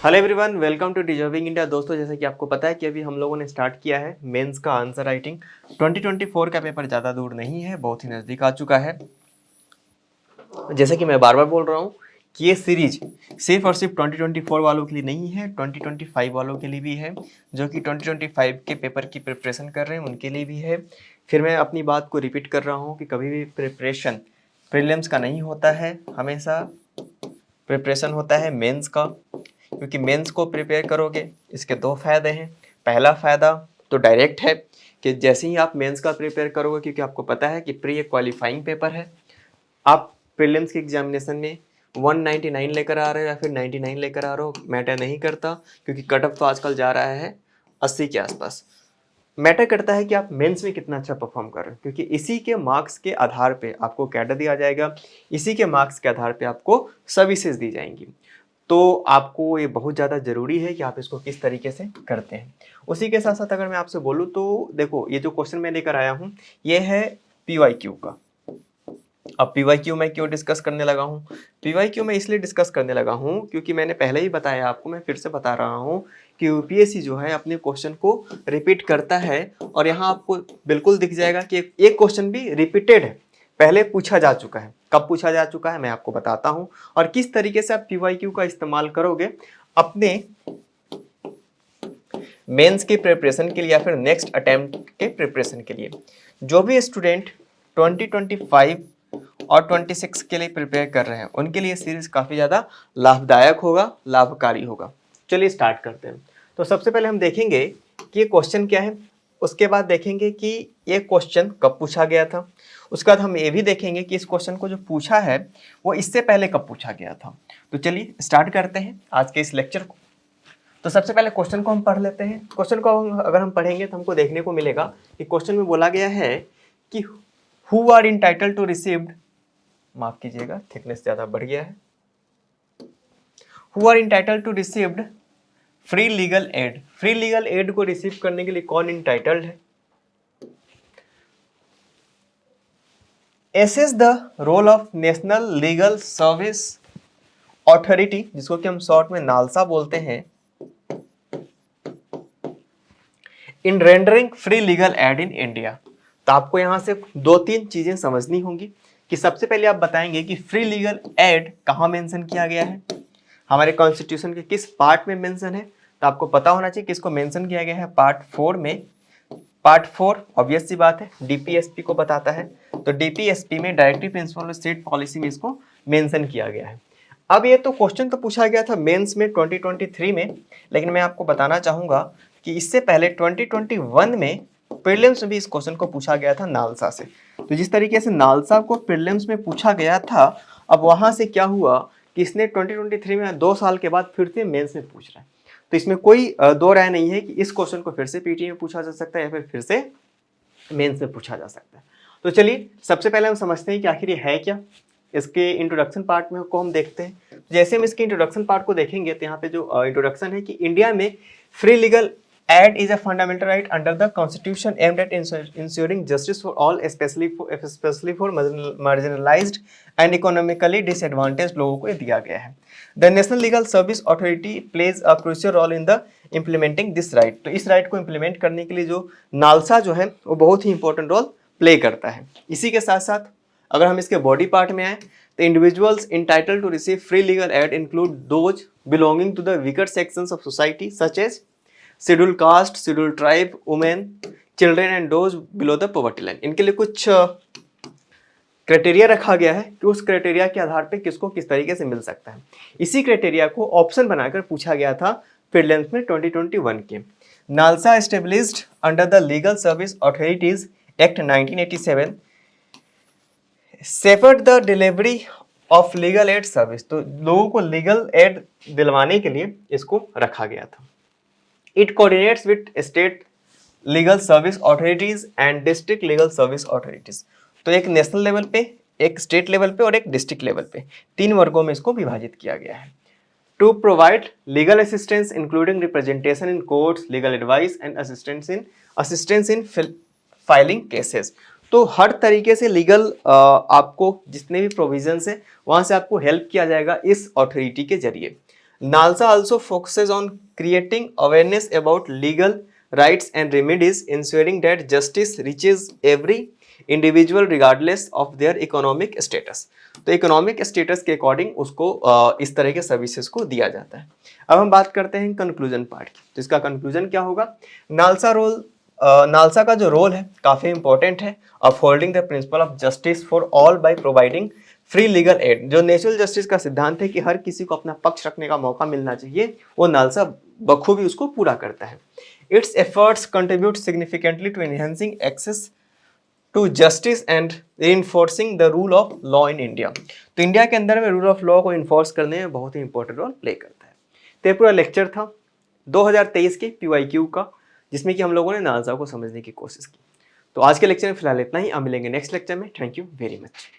Hello everyone, welcome to deserving India. दोस्तों, जैसे कि आपको पता है कि अभी हम लोगों ने स्टार्ट किया है मेंस का आंसर राइटिंग। 2024 का पेपर ज़्यादा दूर नहीं है, बहुत ही नज़दीक आ चुका है। जैसे कि मैं बार बार बोल रहा हूँ कि ये सीरीज सिर्फ और सिर्फ 2024 वालों के लिए नहीं है, 2025 वालों के लिए भी है, जो कि 2025 के पेपर की प्रिपरेशन कर रहे हैं उनके लिए भी है। फिर मैं अपनी बात को रिपीट कर रहा हूँ कि कभी भी प्रिपरेशन प्रीलिम्स का नहीं होता है, हमेशा प्रिपरेशन होता है मेंस का। क्योंकि मेंस को प्रिपेयर करोगे, इसके दो फायदे हैं। पहला फायदा तो डायरेक्ट है कि जैसे ही आप मेंस का प्रिपेयर करोगे, क्योंकि आपको पता है कि प्री एक क्वालिफाइंग पेपर है, आप प्रीलिम्स के एग्जामिनेशन में 199 लेकर आ रहे हो या फिर 99 लेकर आ रहे हो, मैटर नहीं करता। क्योंकि कट ऑफ तो आजकल जा रहा है 80 के आसपास। मैटर करता है कि आप मेंस में कितना अच्छा परफॉर्म कर रहे हो, क्योंकि इसी के मार्क्स के आधार पे आपको कैडर दिया जाएगा, इसी के मार्क्स के आधार पे आपको सर्विसेज दी जाएंगी। तो आपको ये बहुत ज़्यादा ज़रूरी है कि आप इसको किस तरीके से करते हैं। उसी के साथ साथ अगर मैं आपसे बोलूँ तो देखो, ये जो क्वेश्चन मैं लेकर आया हूँ ये है PYQ का। अब PYQ मैं क्यों डिस्कस करने लगा हूँ? PYQ मैं इसलिए डिस्कस करने लगा हूँ क्योंकि मैंने पहले ही बताया आपको, मैं फिर से बता रहा हूँ कि यूपीएससी जो है अपने क्वेश्चन को रिपीट करता है। और यहाँ आपको बिल्कुल दिख जाएगा कि एक क्वेश्चन भी रिपीटेड है, पहले पूछा जा चुका है। कब पूछा जा चुका है मैं आपको बताता हूँ, और किस तरीके से आप PYQ का इस्तेमाल करोगे अपने मेंस के प्रिपरेशन के लिए या फिर नेक्स्ट अटेम्प्ट के प्रिपरेशन के लिए। जो भी स्टूडेंट 2025 और 26 के लिए प्रिपेयर कर रहे हैं उनके लिए सीरीज काफ़ी ज़्यादा लाभदायक होगा, लाभकारी होगा। चलिए स्टार्ट करते हैं। तो सबसे पहले हम देखेंगे कि ये क्वेश्चन क्या है, उसके बाद देखेंगे कि ये क्वेश्चन कब पूछा गया था। उसके बाद हम ये भी देखेंगे कि इस क्वेश्चन को जो पूछा है वो इससे पहले कब पूछा गया था। तो चलिए स्टार्ट करते हैं आज के इस लेक्चर को। तो सबसे पहले क्वेश्चन को हम पढ़ लेते हैं। क्वेश्चन को अगर हम पढ़ेंगे तो हमको देखने को मिलेगा कि क्वेश्चन में बोला गया है कि who are entitled to received, माफ कीजिएगा थिकनेस ज्यादा बढ़ गया है, who are entitled to received free legal aid. Free legal aid को रिसीव करने के लिए कौन इंटाइटल्ड है? Assess the role of national legal service authority, जिसको कि हम शॉर्ट में नालसा बोलते हैं, in rendering free legal aid in India. तो आपको यहां से दो तीन चीजें समझनी होंगी कि सबसे पहले आप बताएंगे कि फ्री लीगल एड कहां मेंशन किया गया है, हमारे कॉन्स्टिट्यूशन के किस पार्ट में मेंशन है। तो आपको पता होना चाहिए किसको मेंशन किया गया है, पार्ट 4 में। पार्ट 4 ऑब्वियस सी बात है DPSP को बताता है। तो DPSP में डायरेक्टिव प्रिंसिपल स्टेट पॉलिसी में इसको मेंशन किया गया है। अब ये तो क्वेश्चन तो पूछा गया था मेंस में 2023 में, लेकिन मैं आपको बताना चाहूंगा कि इससे पहले 2021 में प्रीलिम्स में भी इस क्वेश्चन को पूछा गया था नालसा से। तो जिस तरीके से नालसा को प्रीलिम्स में पूछा गया था, अब वहां से क्या हुआ कि इसने 2023 में 2 साल के बाद फिर से मेंस में पूछ रहा है। तो इसमें कोई दो राय नहीं है कि इस क्वेश्चन को फिर से पीटी में पूछा जा सकता है या फिर से मेंस में पूछा जा सकता है। तो चलिए सबसे पहले हम समझते हैं कि आखिर ये है क्या। इसके इंट्रोडक्शन पार्ट में को हम देखते हैं। जैसे हम इसके इंट्रोडक्शन पार्ट को देखेंगे तो यहाँ पे जो इंट्रोडक्शन है कि इंडिया में free legal aid is a fundamental right under the constitution aimed at ensuring justice for all, especially for marginalised and economically disadvantaged लोगों को दिया गया है। The national legal service authority plays a crucial role in the implementing this right. तो इस right को implement करने के लिए जो नालसा जो है वो बहुत ही इंपॉर्टेंट रोल प्ले करता है। इसी के साथ साथ अगर हम इसके बॉडी पार्ट में आए तो individuals entitled to receive free legal aid include those belonging to the weaker sections of society such as schedule caste, schedule tribe, women, children and those below the poverty line. इनके लिए कुछ criteria रखा गया है कि उस criteria के आधार पे किसको किस तरीके से मिल सकता है। इसी क्राइटेरिया को ऑप्शन बनाकर पूछा गया था प्रीलिम्स में 2021 के। NALSA established under the legal service authorities act 1987 shepherd the delivery of legal aid service. तो लोगों को लीगल एड दिलवाने के लिए इसको रखा गया था। It coordinates with state legal service authorities and district legal service authorities. तो एक नेशनल लेवल पे, एक स्टेट लेवल पे और एक डिस्ट्रिक्ट लेवल पे, 3 वर्गों में इसको विभाजित किया गया है। To provide legal assistance including representation in courts, legal advice and assistance in filing cases. तो हर तरीके से लीगल आपको जितने भी प्रोविजंस है वहां से आपको हेल्प किया जाएगा इस अथॉरिटी के जरिए। NALSA also focuses on creating awareness about legal rights and remedies, ensuring that justice reaches every individual regardless of their economic status. तो इकोनॉमिक स्टेटस के अकॉर्डिंग उसको इस तरह के सर्विसेज को दिया जाता है। अब हम बात करते हैं कंक्लूजन पार्ट की। तो इसका कंक्लूजन क्या होगा? नालसा का जो रोल है काफी इंपॉर्टेंट है, upholding the principle of justice for all by providing free legal add. जो नेचुरल जस्टिस का सिद्धांत है कि हर किसी को अपना पक्ष रखने का मौका मिलना चाहिए, वो नालसा बखूबी उसको पूरा करता है। Its efforts contribute significantly to enhancing access to justice and enforcing the rule of law in India. तो इंडिया के अंदर में रूल ऑफ लॉ को इन्फोर्स करने में बहुत ही इंपॉर्टेंट रोल प्ले करता है। तो ये पूरा लेक्चर था 2023 के PYQ का, जिसमें कि हम लोगों ने नालसा को समझने की कोशिश की। तो आज के लेक्चर में फिलहाल इतना ही। अब मिलेंगे नेक्स्ट लेक्चर में। Thank you very much.